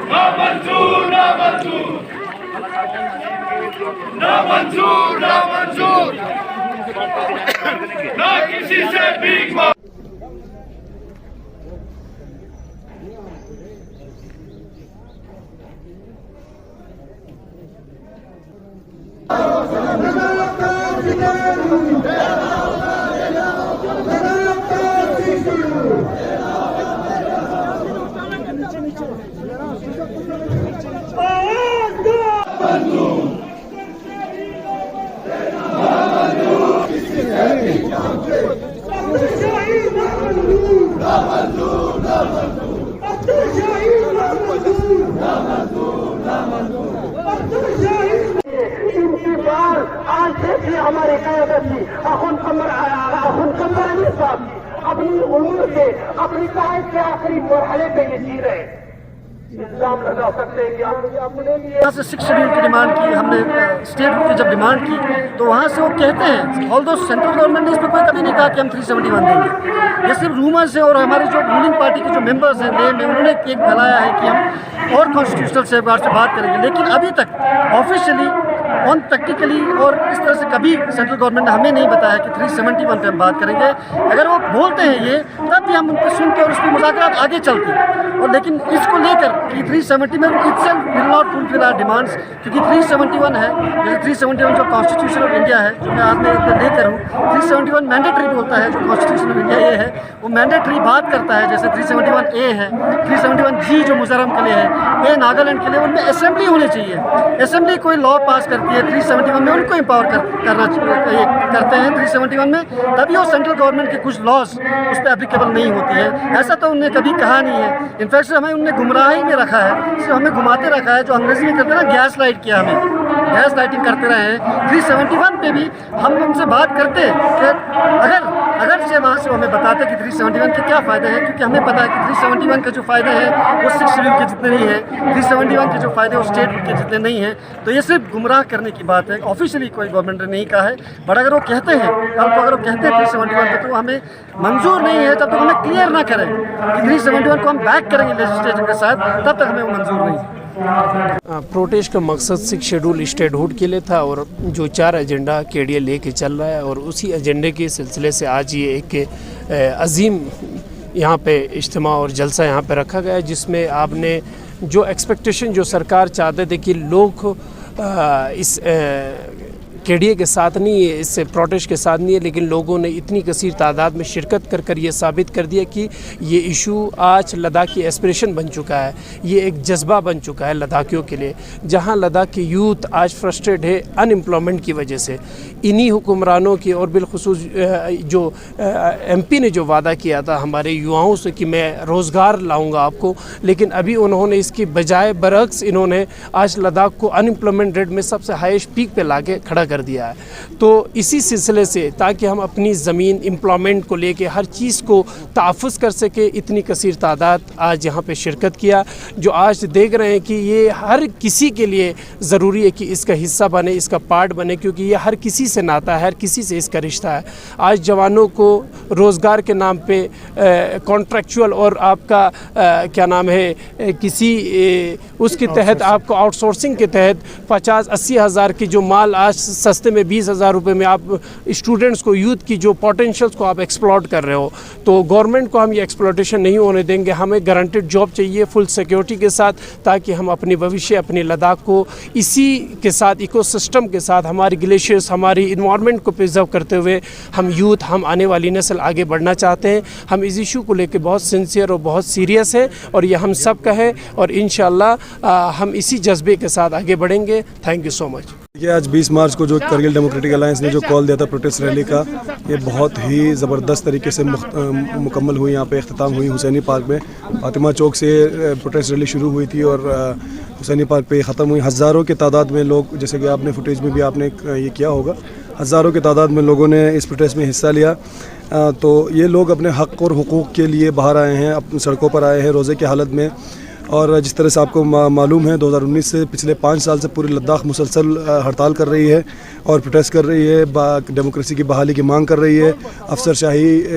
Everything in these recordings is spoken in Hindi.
ना मंजूर, ना मंजूर, ना मंजूर, ना मंजूर, ना किसी से भीख मांग। आज देखिए हमारे कायदती अपनी उम्र के अपनी कायद के आखिरी मरहले पे ये जी रहे इल्जाम लगा सकते हैं कि हमने अपने लिए यहाँ से 6 शेड्यूल की डिमांड की हमने, स्टेट की जब डिमांड की तो वहाँ से वो कहते हैं, ऑल्दो सेंट्रल गवर्नमेंट ने इस पर कोई कभी नहीं कहा कि हम 371 देंगे। ये सिर्फ रूमर्स है और हमारे जो रूलिंग पार्टी के जो मेंबर्स हैं नेम में उन्होंने एक फैलाया है कि हम और कॉन्स्टिट्यूशनल सेफगार्ड से बात करेंगे, लेकिन अभी तक ऑफिशियली ऑन प्रैक्टिकली और इस तरह से कभी सेंट्रल गवर्नमेंट ने हमें नहीं बताया कि 371 पे हम बात करेंगे। अगर वो बोलते हैं ये तब भी हम उनको सुनते और उसकी मुज़ाकरात आगे चलती, और लेकिन इसको लेकर कि 370 में itself will not fulfil our demands, क्योंकि 371 है, जैसे 371 जो कॉन्स्टिट्यूशन ऑफ इंडिया है, जो मैं आज में लेकर हूँ, 371 मैंडेटरी बोलता है, जो कॉन्स्टिट्यूशन ऑफ इंडिया ये है वो मैंडेटरी बात करता है। जैसे 371A है, 371G जो मिजोरम के लिए है, ए नागालैंड के लिए, उनमें असेंबली होनी चाहिए। असेंबली कोई लॉ पास करती है 371 में, उनको एम्पावर करना करते हैं 371 में, तभी वो सेंट्रल गवर्नमेंट के कुछ लॉज उस पर एप्लीकेबल नहीं होती है। ऐसा तो उन्होंने कभी कहा नहीं है। इनफैक्ट हमें उन्होंने गुमराही में रखा है, सिर्फ हमें घुमाते रखा है, जो अंग्रेजी में कहते हैं ना गैस लाइट किया, हमें गैस लाइटिंग करते रहे हैं। 371 पे भी हम उनसे बात करते कि अगर से वहाँ से हमें बताते कि 371 के क्या फ़ायदे हैं, क्योंकि हमें पता है कि 371 के जो फ़ायदे हैं वो 6 शेड्यूल के जितने नहीं है, 371 के जो फ़ायदे वो स्टेट के जितने नहीं हैं। तो ये सिर्फ गुमराह करने की बात है, ऑफिशियली कोई गवर्नमेंट ने नहीं कहा है। बट अगर वो कहते हैं, कल को अगर वो कहते हैं 371 पे, तो हमें मंजूर नहीं है। जब तक हमें क्लियर ना करें कि 371 को हम बैक करेंगे लेजिस्लेचर के साथ, तब तक हमें वो मंजूर नहीं है। प्रोटेस्ट का मकसद 6 शेड्यूल स्टेटहुड के लिए था, और जो 4 एजेंडा केडीए लेके चल रहा है, और उसी एजेंडे के सिलसिले से आज ये एक अजीम यहाँ पे इज्तिमा और जलसा यहाँ पे रखा गया है, जिसमें आपने जो एक्सपेक्टेशन जो सरकार चाहते थे कि लोग इस केडीए के साथ नहीं है, इस प्रोटेस्ट के साथ नहीं है, लेकिन लोगों ने इतनी कसीर तादाद में शिरकत कर ये साबित कर दिया कि ये इशू आज लद्दाख की एस्पिरेशन बन चुका है, ये एक जज्बा बन चुका है लद्दाखियों के लिए। जहां लद्दाख की यूथ आज फ्रस्ट्रेट है अनएम्प्लॉयमेंट की वजह से, इन्हीं हुक्मरानों की और बिलखुसूस जो एमपी ने जो वादा किया था हमारे युवाओं से कि मैं रोज़गार लाऊंगा आपको, लेकिन अभी उन्होंने इसकी बजाय बरक्स इन्होंने आज लद्दाख को अनएम्प्लॉयमेंट रेट में सबसे हाईएस्ट पीक पे लाके खड़ा कर दिया है। तो इसी सिलसिले से ताकि हम अपनी ज़मीन एम्प्लॉयमेंट को लेके हर चीज़ को तहफ़्फ़ुज़ कर सके, इतनी कसीर तादाद आज यहाँ पे शिरकत किया, जो आज देख रहे हैं कि ये हर किसी के लिए ज़रूरी है कि इसका हिस्सा बने, इसका पार्ट बने, क्योंकि ये हर किसी से नाता है, हर किसी से इसका रिश्ता है। आज जवानों को रोज़गार के नाम पे कॉन्ट्रैक्चुअल और आपका क्या नाम है किसी उसके तहत आपको आउटसोर्सिंग के तहत 50-80 हज़ार की जो माल आज सस्ते में 20,000 रुपये में आप स्टूडेंट्स को, यूथ की जो पोटेंशियल्स को आप एक्सप्लॉट कर रहे हो। तो गवर्नमेंट को हम ये एक्सप्लॉटेशन नहीं होने देंगे। हमें गारंटेड जॉब चाहिए फुल सिक्योरिटी के साथ, ताकि हम अपनी भविष्य, अपनी लद्दाख को इसी के साथ, इकोसिस्टम के साथ, हमारी ग्लेशियर्स, हमारी इन्वायरमेंट को प्रिजर्व करते हुए हम यूथ, हम आने वाली नस्ल आगे बढ़ना चाहते हैं। हम इस इशू को लेकर बहुत सिंसियर और बहुत सीरियस है, और ये हम सब का है, और इंशाल्लाह हम इसी जज्बे के साथ आगे बढ़ेंगे। Thank you so much. ये आज 20 मार्च को जो करगिल डेमोक्रेटिक अलायंस ने जो कॉल दिया था प्रोटेस्ट रैली का, ये बहुत ही ज़बरदस्त तरीके से मुकम्मल हुई। यहाँ पे इख्तिताम हुई हुसैनी पार्क में। फातिमा चौक से प्रोटेस्ट रैली शुरू हुई थी और हुसैनी पार्क पे ख़त्म हुई। हज़ारों की तादाद में लोग, जैसे कि आपने फुटेज में भी आपने ये किया होगा, हज़ारों की तादाद में लोगों ने इस प्रोटेस्ट में हिस्सा लिया। तो ये लोग अपने हक़ और हुकूक़ के लिए बाहर आए हैं, अपनी सड़कों पर आए हैं रोज़े की हालत में। और जिस तरह से आपको मालूम है 2019 से पिछले 5 साल से पूरी लद्दाख मुसलसल हड़ताल कर रही है और प्रोटेस्ट कर रही है, डेमोक्रेसी की बहाली की मांग कर रही है, अफसरशाही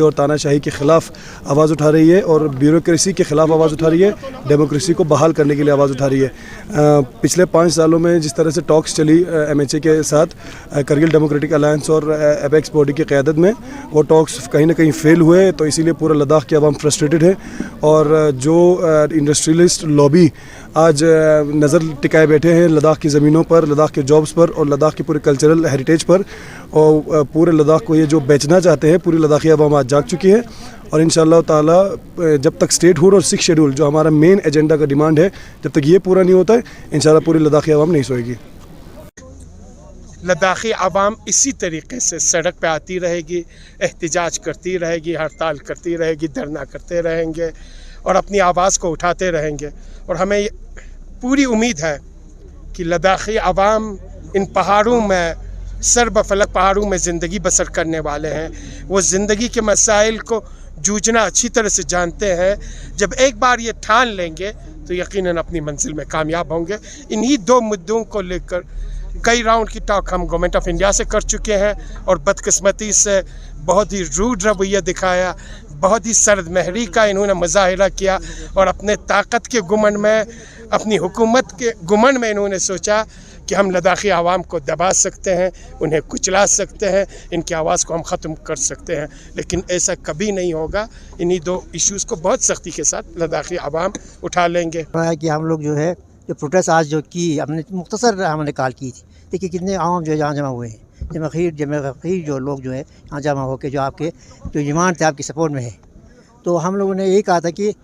और तानाशाही के ख़िलाफ़ आवाज़ उठा रही है और ब्यूरोक्रेसी के ख़िलाफ़ आवाज़ उठा रही है, डेमोक्रेसी को बहाल करने के लिए आवाज़ उठा रही है। पिछले 5 सालों में जिस तरह से टॉक्स चली MHA के साथ करगिल डेमोक्रेटिक अलायंस और एपेक्स बॉडी की क़यादत में, वो टॉक्स कहीं ना कहीं फेल हुए, तो इसीलिए पूरा लद्दाख की आवाम फ्रस्ट्रेटेड है और जो इंडस्ट्रियलिस्ट लॉबी आज नज़र टिकाए बैठे हैं लद्दाख की ज़मीनों पर, लद्दाख के जॉब्स पर और लद्दाख के पूरे कल्चरल हेरिटेज पर, और पूरे लद्दाख को ये जो बेचना चाहते हैं, पूरी लद्दाखी आवाम आज जाग चुकी है। और इंशाअल्लाह ताला जब तक स्टेटहुड और 6 शेड्यूल जो हमारा मेन एजेंडा का डिमांड है, जब तक ये पूरा नहीं होता है, इंशाअल्लाह पूरी लद्दाखी आवाम नहीं सोएगी। लद्दाखी आवाम इसी तरीके से सड़क पे आती रहेगी, एहतिजाज करती रहेगी, हड़ताल करती रहेगी, धरना करते रहेंगे और अपनी आवाज़ को उठाते रहेंगे। और हमें पूरी उम्मीद है कि लद्दाखी आवाम इन पहाड़ों में, सरबफलक पहाड़ों में ज़िंदगी बसर करने वाले हैं। वो ज़िंदगी के मसाइल को जूझना अच्छी तरह से जानते हैं। जब एक बार ये ठान लेंगे तो यकीनन अपनी मंजिल में कामयाब होंगे। इन्हीं 2 मुद्दों को लेकर कई राउंड की टॉक हम गवर्नमेंट ऑफ इंडिया से कर चुके हैं और बदकिस्मती से बहुत ही रूड रवैया दिखाया, बहुत ही सर्दमहरी का इन्होंने मुजाहिरा किया और अपने ताकत के गुमन में, अपनी हुकूमत के गुमन में इन्होंने सोचा कि हम लद्दाखी आवाम को दबा सकते हैं, उन्हें कुचला सकते हैं, इनकी आवाज़ को हम ख़त्म कर सकते हैं। लेकिन ऐसा कभी नहीं होगा। इन्हीं 2 इश्यूज़ को बहुत सख्ती के साथ लद्दाखी आवाम उठा लेंगे। कि हम लोग जो है जो प्रोटेस्ट आज जो की हमने मुख्तसर हमने कॉल की थी, देखिए कितने आवाम जो है यहाँ जमा हुए हैं, जमाखीर जो लोग जो है यहाँ जमा होकर जो आपके जो डिमांड थे आपके सपोर्ट में है। तो हम लोगों ने यही कहा था कि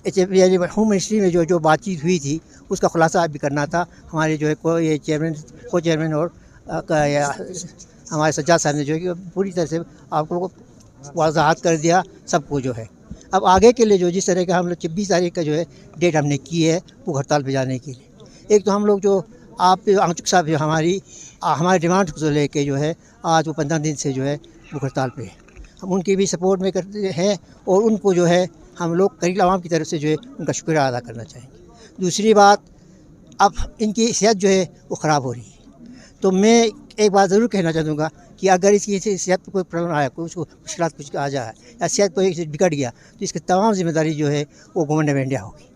होम मिनिस्ट्री में जो बातचीत हुई थी उसका खुलासा भी करना था। हमारे जो है को चेयरमैन और हमारे सज्जाद साहब ने जो है कि पूरी तरह से आपको वजाहत कर दिया सबको जो है। अब आगे के लिए जो जिस तरह का हम लोग 26 तारीख का जो है डेट हमने की है वो हड़ताल पे जाने के लिए, एक तो हम लोग जो आप आंचुक साहब जो हमारे डिमांड को लेके जो है आज वो 15 दिन से जो है वो हड़ताल पे है। हम उनकी भी सपोर्ट में करते हैं और उनको जो है हम लोग करगिल आवाम की तरफ से जो है उनका शुक्रिया अदा करना चाहेंगे। दूसरी बात, अब इनकी सेहत जो है वो ख़राब हो रही है, तो मैं एक बात ज़रूर कहना चाहूँगा कि अगर इसकी सेहत पर कोई प्रॉब्लम आया, कोई उसको मुश्किल कुछ आ जाए या सेहत कोई बिगड़ गया, तो इसकी तमाम जिम्मेदारी जो है वो गवर्नमेंट ऑफ इंडिया होगी।